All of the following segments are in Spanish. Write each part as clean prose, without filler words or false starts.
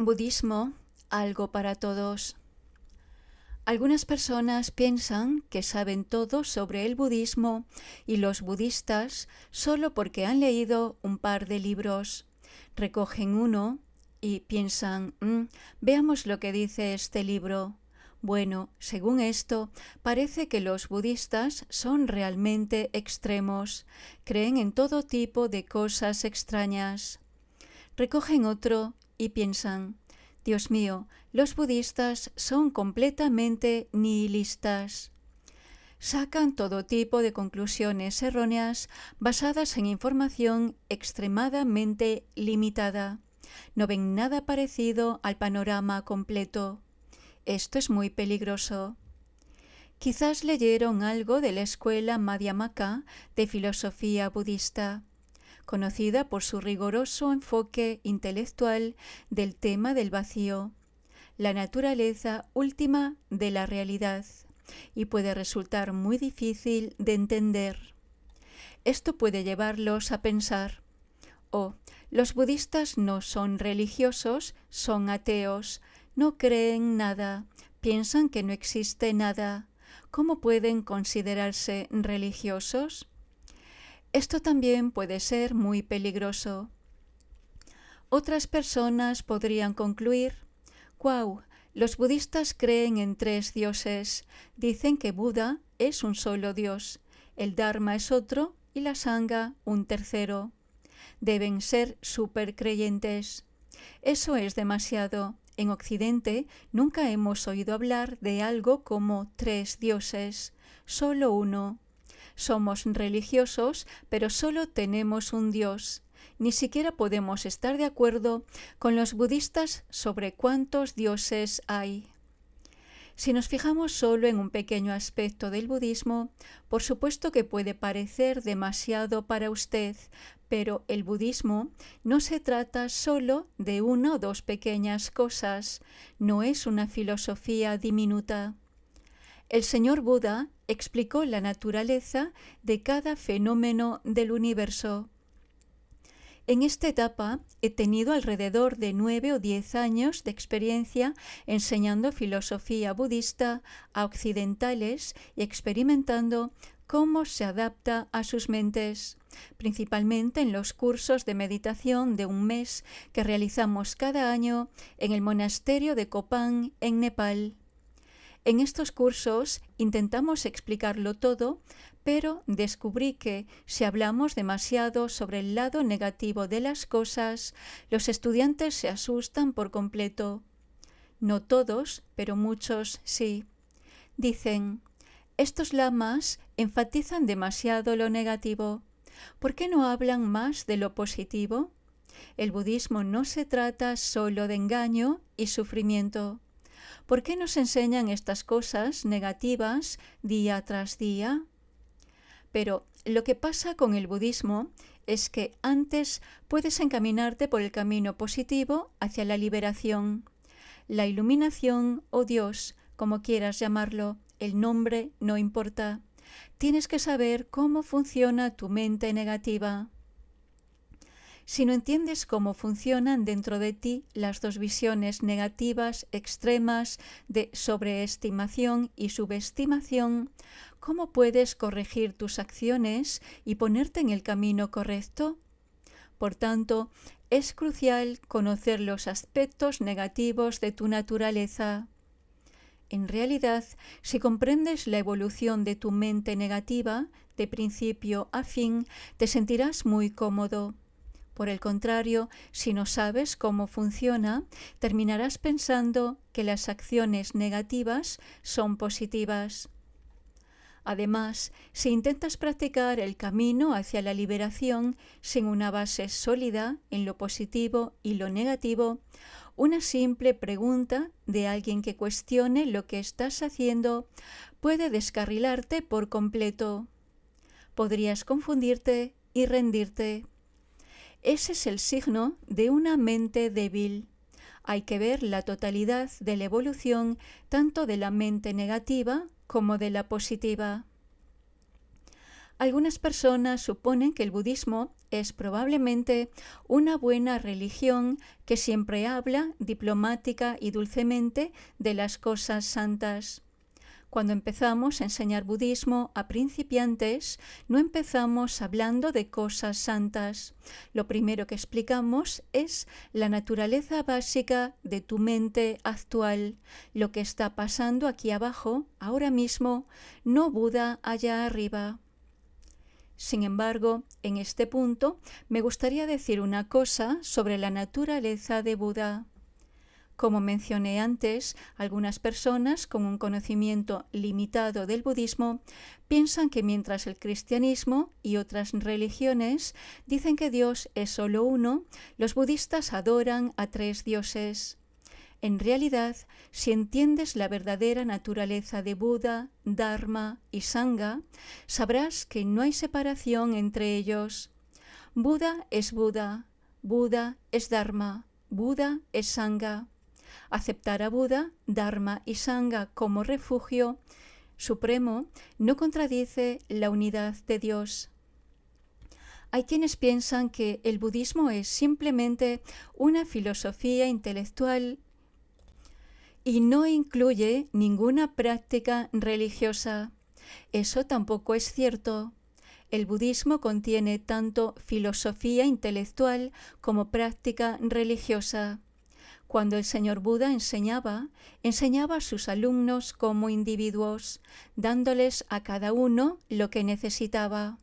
Budismo, algo para todos. Algunas personas piensan que saben todo sobre el budismo y los budistas solo porque han leído un par de libros. Recogen uno y piensan, veamos lo que dice este libro. Bueno, según esto, parece que los budistas son realmente extremos, creen en todo tipo de cosas extrañas. Recogen otro y piensan, Dios mío, los budistas son completamente nihilistas. Sacan todo tipo de conclusiones erróneas basadas en información extremadamente limitada. No ven nada parecido al panorama completo. Esto es muy peligroso. Quizás leyeron algo de la escuela Madhyamaka de filosofía budista, conocida por su riguroso enfoque intelectual del tema del vacío, la naturaleza última de la realidad, y puede resultar muy difícil de entender. Esto puede llevarlos a pensar, los budistas no son religiosos, son ateos, no creen nada, piensan que no existe nada. ¿Cómo pueden considerarse religiosos? Esto también puede ser muy peligroso. Otras personas podrían concluir, ¡guau! Los budistas creen en 3 dioses. Dicen que Buda es un solo dios, el Dharma es otro y la Sangha un tercero. Deben ser supercreyentes. Eso es demasiado. En Occidente nunca hemos oído hablar de algo como 3 dioses, solo uno. Somos religiosos, pero solo tenemos un Dios. Ni siquiera podemos estar de acuerdo con los budistas sobre cuántos dioses hay. Si nos fijamos solo en un pequeño aspecto del budismo, por supuesto que puede parecer demasiado para usted, pero el budismo no se trata solo de una o dos pequeñas cosas, no es una filosofía diminuta. El señor Buda explicó la naturaleza de cada fenómeno del universo. En esta etapa he tenido alrededor de 9 o 10 años de experiencia enseñando filosofía budista a occidentales y experimentando cómo se adapta a sus mentes, principalmente en los cursos de meditación de un mes que realizamos cada año en el monasterio de Kopan, en Nepal. En estos cursos intentamos explicarlo todo, pero descubrí que si hablamos demasiado sobre el lado negativo de las cosas, los estudiantes se asustan por completo. No todos, pero muchos sí. Dicen, estos lamas enfatizan demasiado lo negativo. ¿Por qué no hablan más de lo positivo? El budismo no se trata solo de engaño y sufrimiento. ¿Por qué nos enseñan estas cosas negativas día tras día? Pero lo que pasa con el budismo es que antes puedes encaminarte por el camino positivo hacia la liberación. La iluminación o Dios, como quieras llamarlo, el nombre no importa. Tienes que saber cómo funciona tu mente negativa. Si no entiendes cómo funcionan dentro de ti las dos visiones negativas extremas de sobreestimación y subestimación, ¿cómo puedes corregir tus acciones y ponerte en el camino correcto? Por tanto, es crucial conocer los aspectos negativos de tu naturaleza. En realidad, si comprendes la evolución de tu mente negativa, de principio a fin, te sentirás muy cómodo. Por el contrario, si no sabes cómo funciona, terminarás pensando que las acciones negativas son positivas. Además, si intentas practicar el camino hacia la liberación sin una base sólida en lo positivo y lo negativo, una simple pregunta de alguien que cuestione lo que estás haciendo puede descarrilarte por completo. Podrías confundirte y rendirte. Ese es el signo de una mente débil. Hay que ver la totalidad de la evolución tanto de la mente negativa como de la positiva. Algunas personas suponen que el budismo es probablemente una buena religión que siempre habla diplomática y dulcemente de las cosas santas. Cuando empezamos a enseñar budismo a principiantes, no empezamos hablando de cosas santas. Lo primero que explicamos es la naturaleza básica de tu mente actual, lo que está pasando aquí abajo, ahora mismo, no Buda allá arriba. Sin embargo, en este punto me gustaría decir una cosa sobre la naturaleza de Buda. Como mencioné antes, algunas personas con un conocimiento limitado del budismo piensan que mientras el cristianismo y otras religiones dicen que Dios es solo uno, los budistas adoran a 3 dioses. En realidad, si entiendes la verdadera naturaleza de Buda, Dharma y Sangha, sabrás que no hay separación entre ellos. Buda es Buda, Buda es Dharma, Buda es Sangha. Aceptar a Buda, Dharma y Sangha como refugio supremo no contradice la unidad de Dios. Hay quienes piensan que el budismo es simplemente una filosofía intelectual y no incluye ninguna práctica religiosa. Eso tampoco es cierto. El budismo contiene tanto filosofía intelectual como práctica religiosa. Cuando el señor Buda enseñaba a sus alumnos como individuos, dándoles a cada uno lo que necesitaba.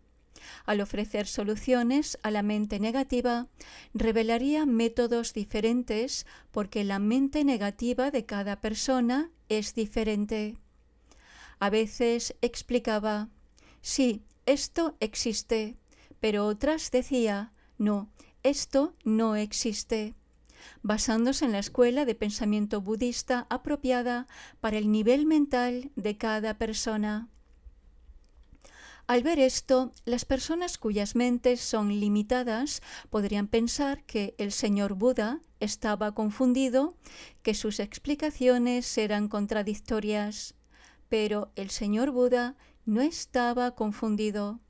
Al ofrecer soluciones a la mente negativa, revelaría métodos diferentes porque la mente negativa de cada persona es diferente. A veces explicaba, sí, esto existe, pero otras decía, no, esto no existe, basándose en la escuela de pensamiento budista apropiada para el nivel mental de cada persona. Al ver esto, las personas cuyas mentes son limitadas podrían pensar que el señor Buda estaba confundido, que sus explicaciones eran contradictorias. Pero el señor Buda no estaba confundido.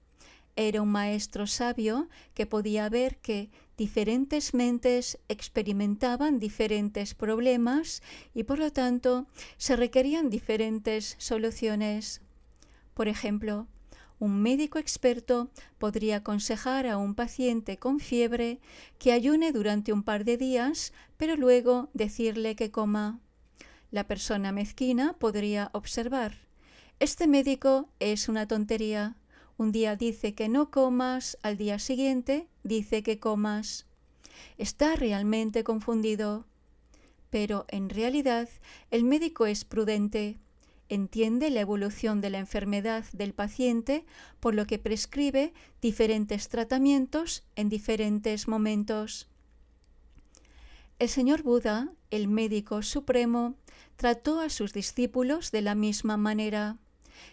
Era un maestro sabio que podía ver que diferentes mentes experimentaban diferentes problemas y por lo tanto se requerían diferentes soluciones. Por ejemplo, un médico experto podría aconsejar a un paciente con fiebre que ayune durante un par de días, pero luego decirle que coma. La persona mezquina podría observar: este médico es una tontería. Un día dice que no comas, al día siguiente dice que comas. Está realmente confundido. Pero en realidad el médico es prudente. Entiende la evolución de la enfermedad del paciente, por lo que prescribe diferentes tratamientos en diferentes momentos. El señor Buda, el médico supremo, trató a sus discípulos de la misma manera.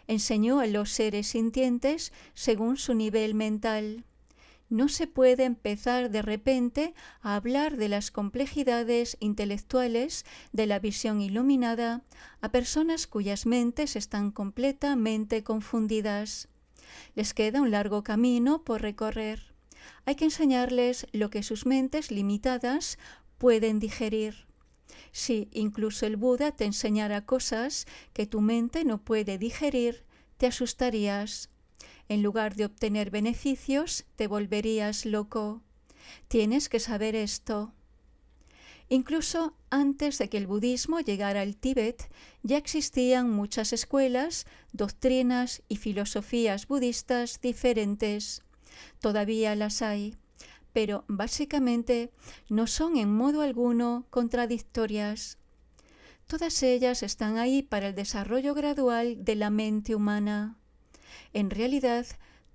Enseñó a los seres sintientes según su nivel mental. No se puede empezar de repente a hablar de las complejidades intelectuales de la visión iluminada a personas cuyas mentes están completamente confundidas. Les queda un largo camino por recorrer. Hay que enseñarles lo que sus mentes limitadas pueden digerir. Si incluso el Buda te enseñara cosas que tu mente no puede digerir, te asustarías. En lugar de obtener beneficios, te volverías loco. Tienes que saber esto. Incluso antes de que el budismo llegara al Tíbet, ya existían muchas escuelas, doctrinas y filosofías budistas diferentes. Todavía las hay, pero básicamente no son en modo alguno contradictorias. Todas ellas están ahí para el desarrollo gradual de la mente humana. En realidad,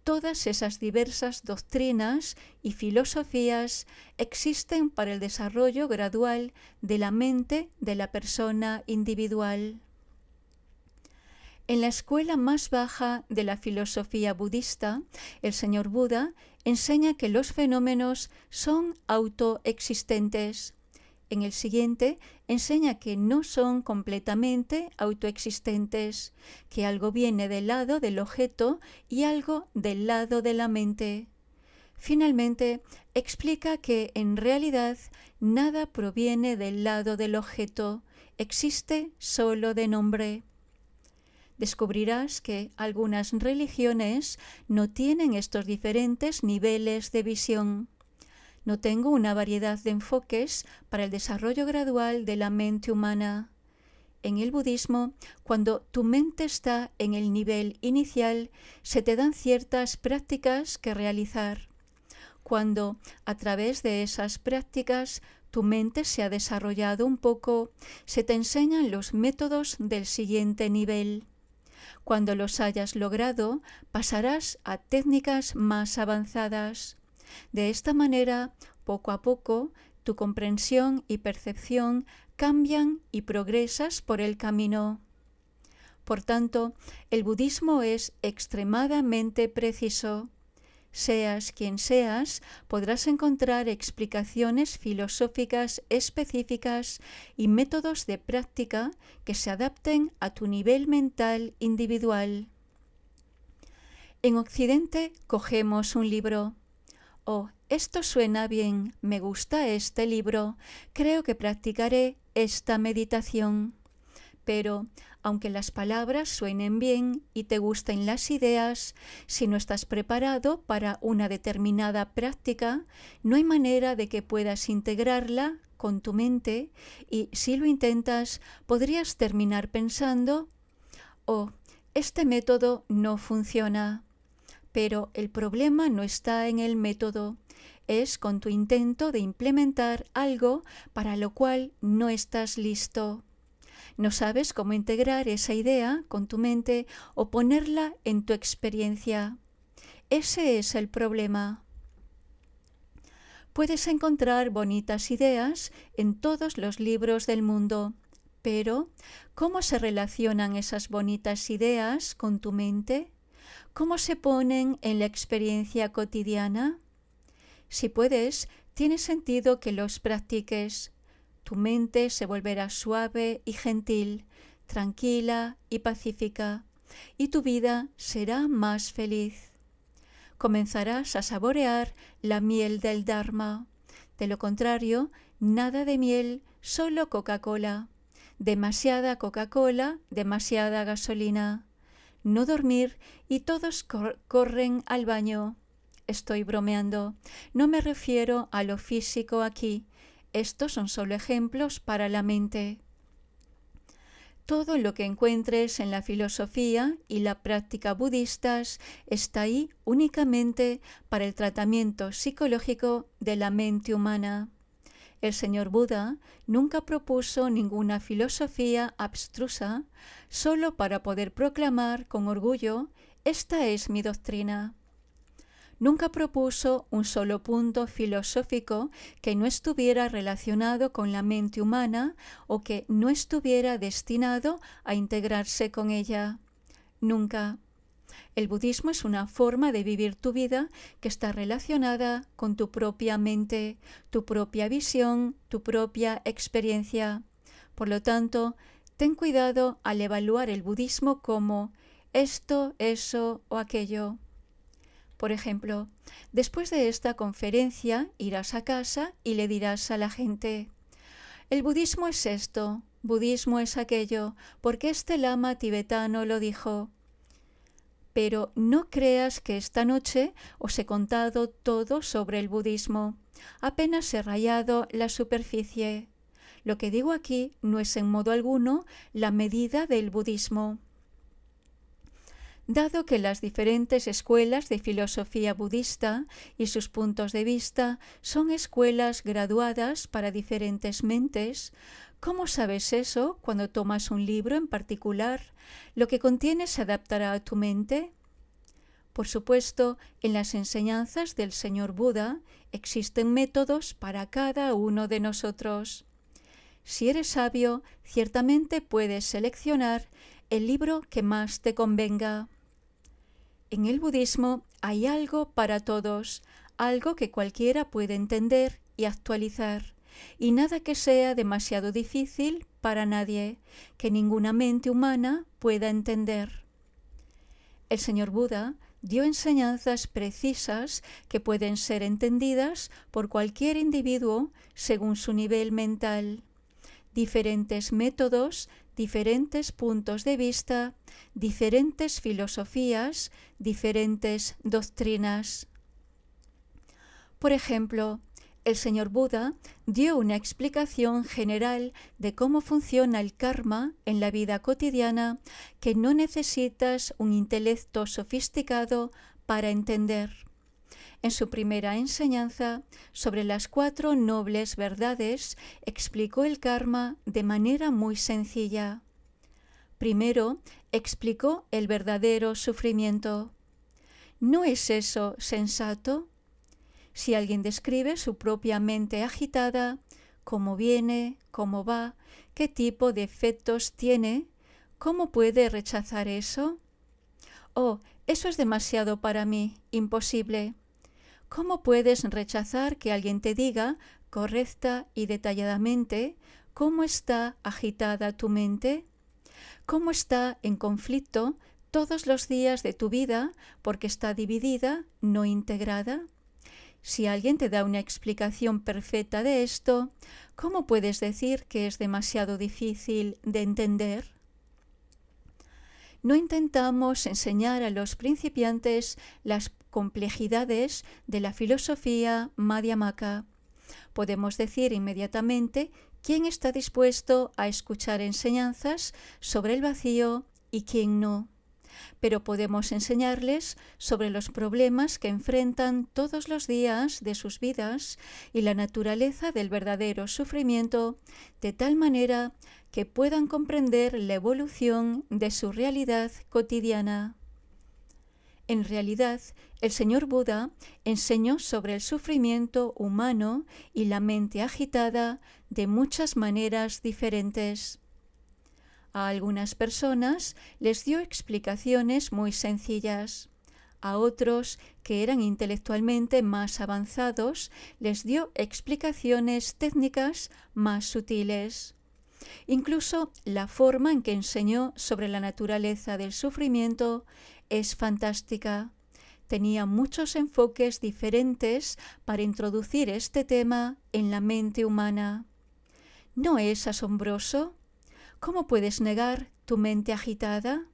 todas esas diversas doctrinas y filosofías existen para el desarrollo gradual de la mente de la persona individual. En la escuela más baja de la filosofía budista, el señor Buda enseña que los fenómenos son autoexistentes. En el siguiente enseña que no son completamente autoexistentes, que algo viene del lado del objeto y algo del lado de la mente. Finalmente, explica que en realidad nada proviene del lado del objeto, existe solo de nombre. Descubrirás que algunas religiones no tienen estos diferentes niveles de visión. No tengo una variedad de enfoques para el desarrollo gradual de la mente humana. En el budismo, cuando tu mente está en el nivel inicial, se te dan ciertas prácticas que realizar. Cuando, a través de esas prácticas, tu mente se ha desarrollado un poco, se te enseñan los métodos del siguiente nivel. Cuando los hayas logrado, pasarás a técnicas más avanzadas. De esta manera, poco a poco, tu comprensión y percepción cambian y progresas por el camino. Por tanto, el budismo es extremadamente preciso. Seas quien seas, podrás encontrar explicaciones filosóficas específicas y métodos de práctica que se adapten a tu nivel mental individual. En Occidente cogemos un libro. Oh, esto suena bien, me gusta este libro, creo que practicaré esta meditación. Pero, aunque las palabras suenen bien y te gusten las ideas, si no estás preparado para una determinada práctica, no hay manera de que puedas integrarla con tu mente y, si lo intentas, podrías terminar pensando, oh, este método no funciona. Pero el problema no está en el método, es con tu intento de implementar algo para lo cual no estás listo. No sabes cómo integrar esa idea con tu mente o ponerla en tu experiencia. Ese es el problema. Puedes encontrar bonitas ideas en todos los libros del mundo, pero ¿cómo se relacionan esas bonitas ideas con tu mente? ¿Cómo se ponen en la experiencia cotidiana? Si puedes, tiene sentido que los practiques. Tu mente se volverá suave y gentil, tranquila y pacífica, y tu vida será más feliz. Comenzarás a saborear la miel del Dharma. De lo contrario, nada de miel, solo Coca-Cola. Demasiada Coca-Cola, demasiada gasolina. No dormir y todos corren al baño. Estoy bromeando. No me refiero a lo físico aquí. Estos son solo ejemplos para la mente. Todo lo que encuentres en la filosofía y la práctica budistas está ahí únicamente para el tratamiento psicológico de la mente humana. El señor Buda nunca propuso ninguna filosofía abstrusa solo para poder proclamar con orgullo: esta es mi doctrina. Nunca propuso un solo punto filosófico que no estuviera relacionado con la mente humana o que no estuviera destinado a integrarse con ella. Nunca. El budismo es una forma de vivir tu vida que está relacionada con tu propia mente, tu propia visión, tu propia experiencia. Por lo tanto, ten cuidado al evaluar el budismo como esto, eso o aquello. Por ejemplo, después de esta conferencia irás a casa y le dirás a la gente: el budismo es esto, budismo es aquello, porque este lama tibetano lo dijo. Pero no creas que esta noche os he contado todo sobre el budismo. Apenas he rayado la superficie. Lo que digo aquí no es en modo alguno la medida del budismo. Dado que las diferentes escuelas de filosofía budista y sus puntos de vista son escuelas graduadas para diferentes mentes, ¿cómo sabes eso cuando tomas un libro en particular? ¿Lo que contiene se adaptará a tu mente? Por supuesto, en las enseñanzas del señor Buda existen métodos para cada uno de nosotros. Si eres sabio, ciertamente puedes seleccionar el libro que más te convenga. En el budismo hay algo para todos, algo que cualquiera puede entender y actualizar. y nada que sea demasiado difícil para nadie, que ninguna mente humana pueda entender. El señor Buda dio enseñanzas precisas que pueden ser entendidas por cualquier individuo según su nivel mental. Diferentes métodos, diferentes puntos de vista, diferentes filosofías, diferentes doctrinas. Por ejemplo, el señor Buda dio una explicación general de cómo funciona el karma en la vida cotidiana que no necesitas un intelecto sofisticado para entender. En su primera enseñanza sobre las 4 nobles verdades, explicó el karma de manera muy sencilla. Primero, explicó el verdadero sufrimiento. ¿No es eso sensato? Si alguien describe su propia mente agitada, cómo viene, cómo va, qué tipo de efectos tiene, ¿cómo puede rechazar eso? Oh, eso es demasiado para mí, imposible. ¿Cómo puedes rechazar que alguien te diga, correcta y detalladamente, cómo está agitada tu mente? ¿Cómo está en conflicto todos los días de tu vida porque está dividida, no integrada? Si alguien te da una explicación perfecta de esto, ¿cómo puedes decir que es demasiado difícil de entender? No intentamos enseñar a los principiantes las complejidades de la filosofía Madhyamaka. Podemos decir inmediatamente quién está dispuesto a escuchar enseñanzas sobre el vacío y quién no. Pero podemos enseñarles sobre los problemas que enfrentan todos los días de sus vidas y la naturaleza del verdadero sufrimiento, de tal manera que puedan comprender la evolución de su realidad cotidiana. En realidad, el señor Buda enseñó sobre el sufrimiento humano y la mente agitada de muchas maneras diferentes. A algunas personas les dio explicaciones muy sencillas. A otros, que eran intelectualmente más avanzados, les dio explicaciones técnicas más sutiles. Incluso la forma en que enseñó sobre la naturaleza del sufrimiento es fantástica. Tenía muchos enfoques diferentes para introducir este tema en la mente humana. ¿No es asombroso? ¿Cómo puedes negar tu mente agitada?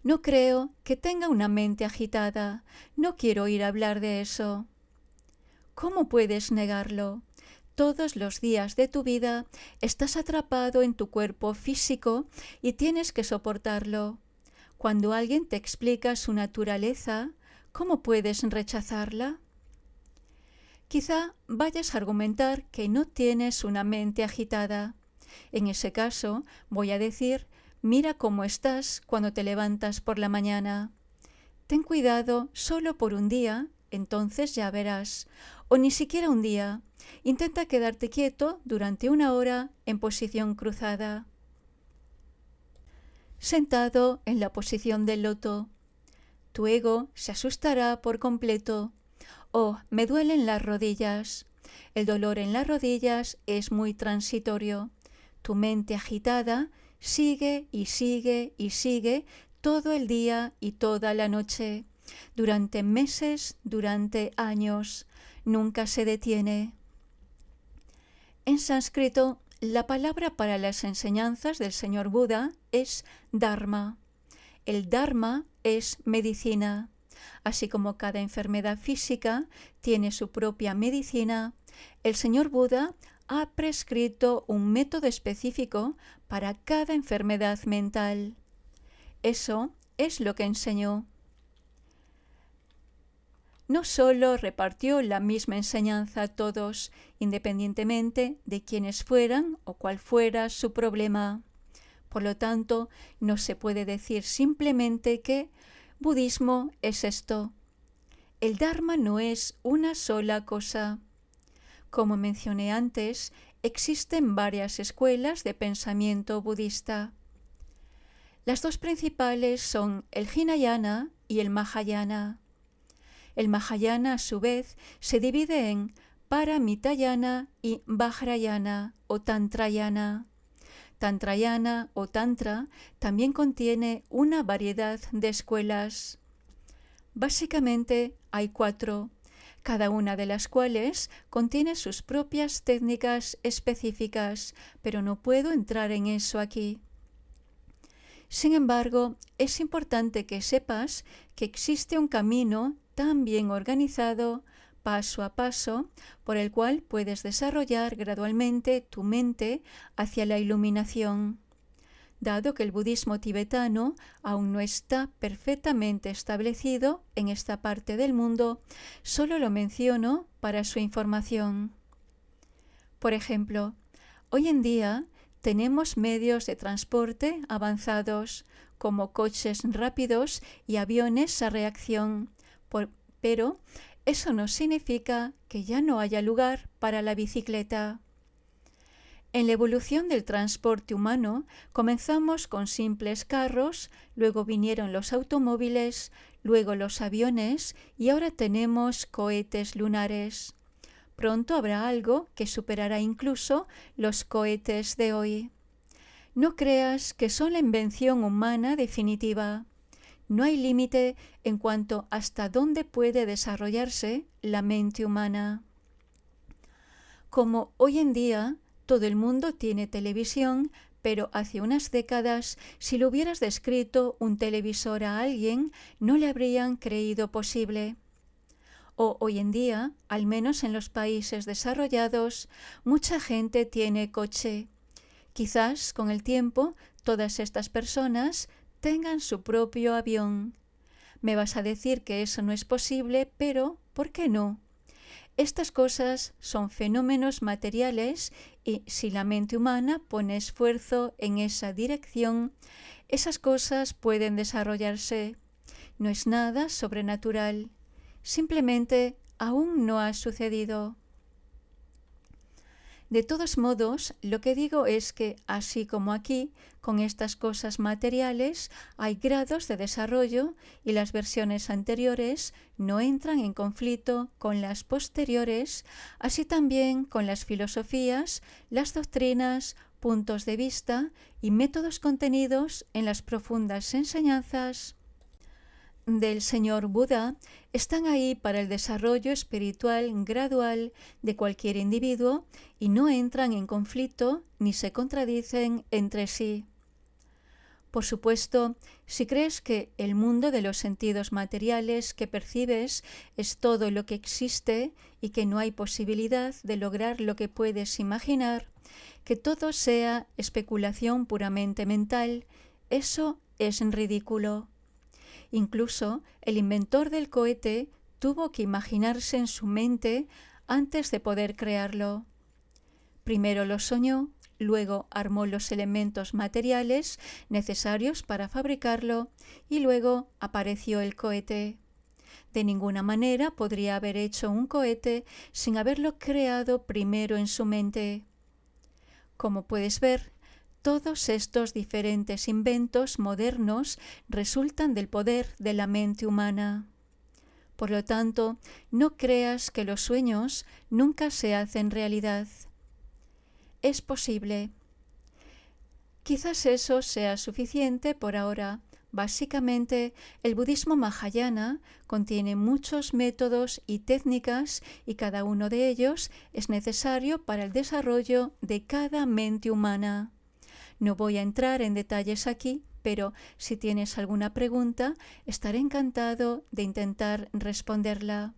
No creo que tenga una mente agitada. No quiero oír hablar de eso. ¿Cómo puedes negarlo? Todos los días de tu vida estás atrapado en tu cuerpo físico y tienes que soportarlo. Cuando alguien te explica su naturaleza, ¿cómo puedes rechazarla? Quizá vayas a argumentar que no tienes una mente agitada. En ese caso, voy a decir, mira cómo estás cuando te levantas por la mañana. Ten cuidado solo por un día, entonces ya verás. O ni siquiera un día. Intenta quedarte quieto durante 1 hora en posición cruzada. Sentado en la posición del loto. Tu ego se asustará por completo. Oh, me duelen las rodillas. El dolor en las rodillas es muy transitorio. Tu mente agitada sigue y sigue y sigue todo el día y toda la noche, durante meses, durante años. Nunca se detiene. En sánscrito, la palabra para las enseñanzas del señor Buda es Dharma. El Dharma es medicina. Así como cada enfermedad física tiene su propia medicina, el señor Buda ha prescrito un método específico para cada enfermedad mental. Eso es lo que enseñó. No solo repartió la misma enseñanza a todos, independientemente de quiénes fueran o cuál fuera su problema. Por lo tanto, no se puede decir simplemente que budismo es esto. El Dharma no es una sola cosa. Como mencioné antes, existen varias escuelas de pensamiento budista. Las 2 principales son el Hinayana y el Mahayana. El Mahayana, a su vez, se divide en Paramitayana y Vajrayana o Tantrayana. Tantrayana o Tantra también contiene una variedad de escuelas. Básicamente hay 4, cada una de las cuales contiene sus propias técnicas específicas, pero no puedo entrar en eso aquí. Sin embargo, es importante que sepas que existe un camino tan bien organizado, paso a paso, por el cual puedes desarrollar gradualmente tu mente hacia la iluminación. Dado que el budismo tibetano aún no está perfectamente establecido en esta parte del mundo, solo lo menciono para su información. Por ejemplo, hoy en día tenemos medios de transporte avanzados, como coches rápidos y aviones a reacción, pero eso no significa que ya no haya lugar para la bicicleta. En la evolución del transporte humano comenzamos con simples carros, luego vinieron los automóviles, luego los aviones y ahora tenemos cohetes lunares. Pronto habrá algo que superará incluso los cohetes de hoy. No creas que son la invención humana definitiva. No hay límite en cuanto hasta dónde puede desarrollarse la mente humana. Como hoy en día todo el mundo tiene televisión, pero hace unas décadas, si le hubieras descrito un televisor a alguien, no le habrían creído posible. O hoy en día, al menos en los países desarrollados, mucha gente tiene coche. Quizás con el tiempo todas estas personas tengan su propio avión. Me vas a decir que eso no es posible, pero ¿por qué no? Estas cosas son fenómenos materiales y si la mente humana pone esfuerzo en esa dirección, esas cosas pueden desarrollarse. No es nada sobrenatural. Simplemente aún no ha sucedido. De todos modos, lo que digo es que, así como aquí, con estas cosas materiales, hay grados de desarrollo y las versiones anteriores no entran en conflicto con las posteriores, así también con las filosofías, las doctrinas, puntos de vista y métodos contenidos en las profundas enseñanzas del señor Buda están ahí para el desarrollo espiritual gradual de cualquier individuo y no entran en conflicto ni se contradicen entre sí. Por supuesto, si crees que el mundo de los sentidos materiales que percibes es todo lo que existe y que no hay posibilidad de lograr lo que puedes imaginar, que todo sea especulación puramente mental, eso es ridículo. Incluso el inventor del cohete tuvo que imaginarse en su mente antes de poder crearlo. Primero lo soñó, luego armó los elementos materiales necesarios para fabricarlo y luego apareció el cohete. De ninguna manera podría haber hecho un cohete sin haberlo creado primero en su mente. Como puedes ver, todos estos diferentes inventos modernos resultan del poder de la mente humana. Por lo tanto, no creas que los sueños nunca se hacen realidad. Es posible. Quizás eso sea suficiente por ahora. Básicamente, el budismo Mahayana contiene muchos métodos y técnicas y cada uno de ellos es necesario para el desarrollo de cada mente humana. No voy a entrar en detalles aquí, pero si tienes alguna pregunta, estaré encantado de intentar responderla.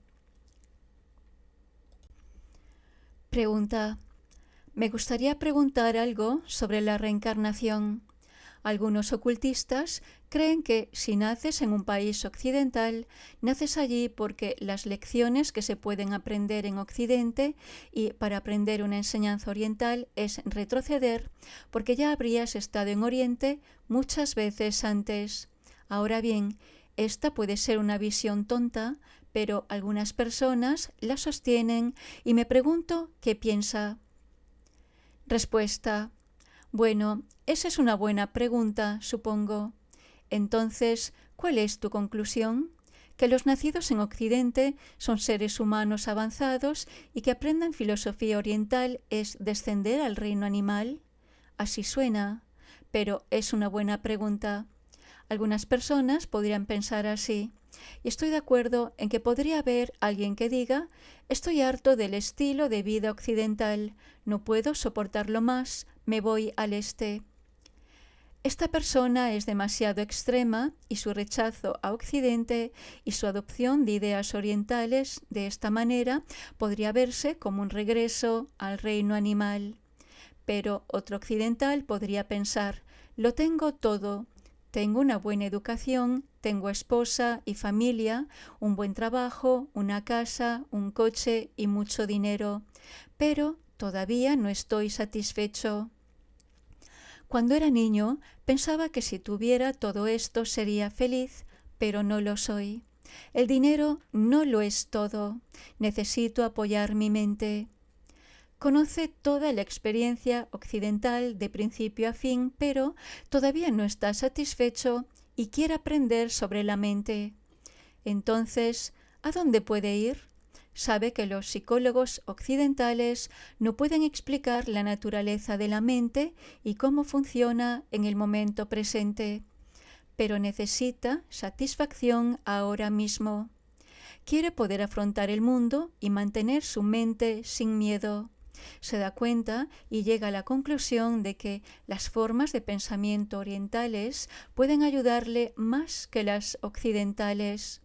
Pregunta. Me gustaría preguntar algo sobre la reencarnación. Algunos ocultistas creen que si naces en un país occidental, naces allí porque las lecciones que se pueden aprender en Occidente y para aprender una enseñanza oriental es retroceder porque ya habrías estado en Oriente muchas veces antes. Ahora bien, esta puede ser una visión tonta, pero algunas personas la sostienen y me pregunto qué piensa. Respuesta. Bueno, esa es una buena pregunta, supongo. Entonces, ¿cuál es tu conclusión? que los nacidos en Occidente son seres humanos avanzados y que aprendan filosofía oriental es descender al reino animal? Así suena, pero es una buena pregunta. Algunas personas podrían pensar así, y estoy de acuerdo en que podría haber alguien que diga: estoy harto del estilo de vida occidental, no puedo soportarlo más, me voy al este. Esta persona es demasiado extrema y su rechazo a Occidente y su adopción de ideas orientales de esta manera podría verse como un regreso al reino animal. Pero otro occidental podría pensar: lo tengo todo. Tengo una buena educación, tengo esposa y familia, un buen trabajo, una casa, un coche y mucho dinero, pero todavía no estoy satisfecho. Cuando era niño, pensaba que si tuviera todo esto sería feliz, pero no lo soy. El dinero no lo es todo. Necesito apoyar mi mente. Conoce toda la experiencia occidental de principio a fin, pero todavía no está satisfecho y quiere aprender sobre la mente. Entonces, ¿a dónde puede ir? Sabe que los psicólogos occidentales no pueden explicar la naturaleza de la mente y cómo funciona en el momento presente, pero necesita satisfacción ahora mismo. Quiere poder afrontar el mundo y mantener su mente sin miedo. Se da cuenta y llega a la conclusión de que las formas de pensamiento orientales pueden ayudarle más que las occidentales.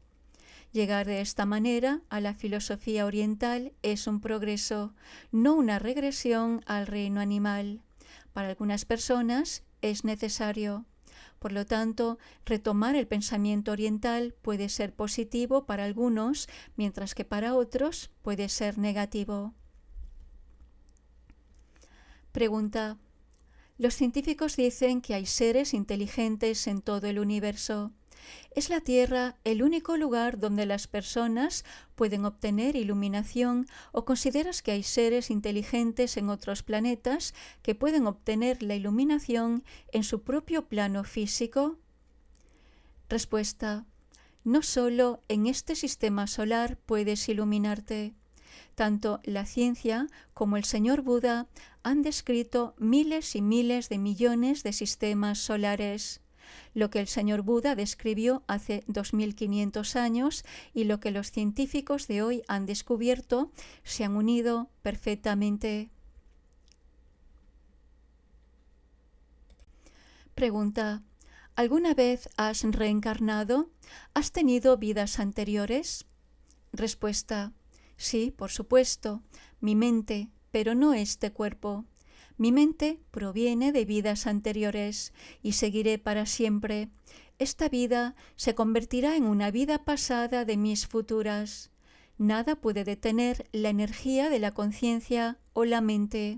Llegar de esta manera a la filosofía oriental es un progreso, no una regresión al reino animal. Para algunas personas es necesario. Por lo tanto, retomar el pensamiento oriental puede ser positivo para algunos, mientras que para otros puede ser negativo. Pregunta: los científicos dicen que hay seres inteligentes en todo el universo. ¿Es la Tierra el único lugar donde las personas pueden obtener iluminación o consideras que hay seres inteligentes en otros planetas que pueden obtener la iluminación en su propio plano físico? Respuesta: no solo en este sistema solar puedes iluminarte. Tanto la ciencia como el señor Buda han descrito miles y miles de millones de sistemas solares. Lo que el señor Buda describió hace 2500 años y lo que los científicos de hoy han descubierto se han unido perfectamente. Pregunta: ¿alguna vez has reencarnado? ¿Has tenido vidas anteriores? Respuesta: sí, por supuesto, mi mente, pero no este cuerpo. Mi mente proviene de vidas anteriores y seguiré para siempre. Esta vida se convertirá en una vida pasada de mis futuras. Nada puede detener la energía de la conciencia o la mente.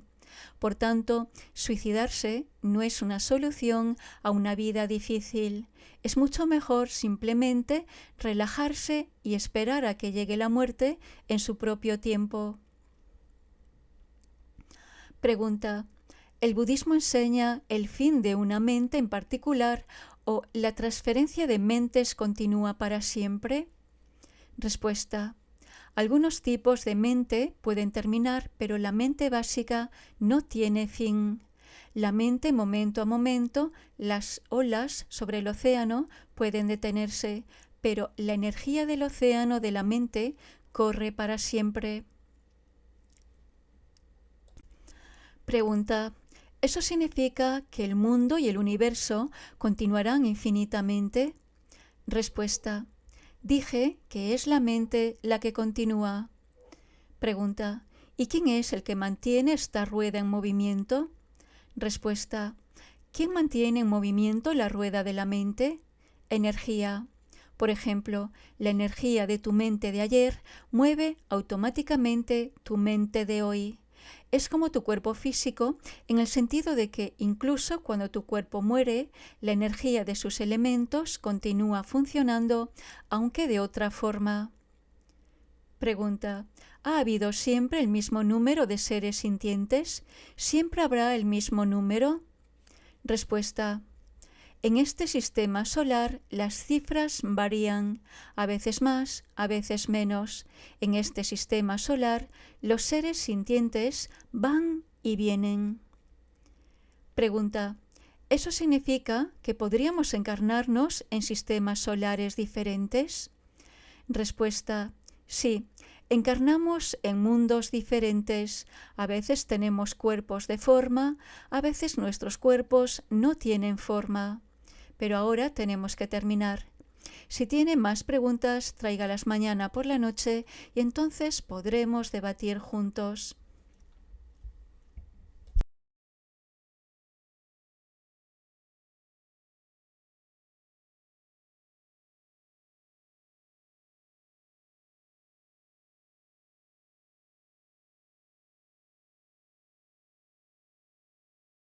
Por tanto, suicidarse no es una solución a una vida difícil. Es mucho mejor simplemente relajarse y esperar a que llegue la muerte en su propio tiempo. Pregunta: ¿el budismo enseña el fin de una mente en particular o la transferencia de mentes continúa para siempre? Respuesta: algunos tipos de mente pueden terminar, pero la mente básica no tiene fin. La mente, momento a momento, las olas sobre el océano pueden detenerse, pero la energía del océano de la mente corre para siempre. Pregunta: ¿eso significa que el mundo y el universo continuarán infinitamente? Respuesta: dije que es la mente la que continúa. Pregunta: ¿y quién es el que mantiene esta rueda en movimiento? Respuesta: ¿quién mantiene en movimiento la rueda de la mente? Energía. Por ejemplo, la energía de tu mente de ayer mueve automáticamente tu mente de hoy. Es como tu cuerpo físico en el sentido de que incluso cuando tu cuerpo muere, la energía de sus elementos continúa funcionando, aunque de otra forma. Pregunta: ¿ha habido siempre el mismo número de seres sintientes? ¿Siempre habrá el mismo número? Respuesta: En este sistema solar las cifras varían, a veces más, a veces menos. En este sistema solar los seres sintientes van y vienen. Pregunta: ¿eso significa que podríamos encarnarnos en sistemas solares diferentes? Respuesta: sí, encarnamos en mundos diferentes. A veces tenemos cuerpos de forma, a veces nuestros cuerpos no tienen forma. Pero ahora tenemos que terminar. Si tiene más preguntas, tráigalas mañana por la noche y entonces podremos debatir juntos.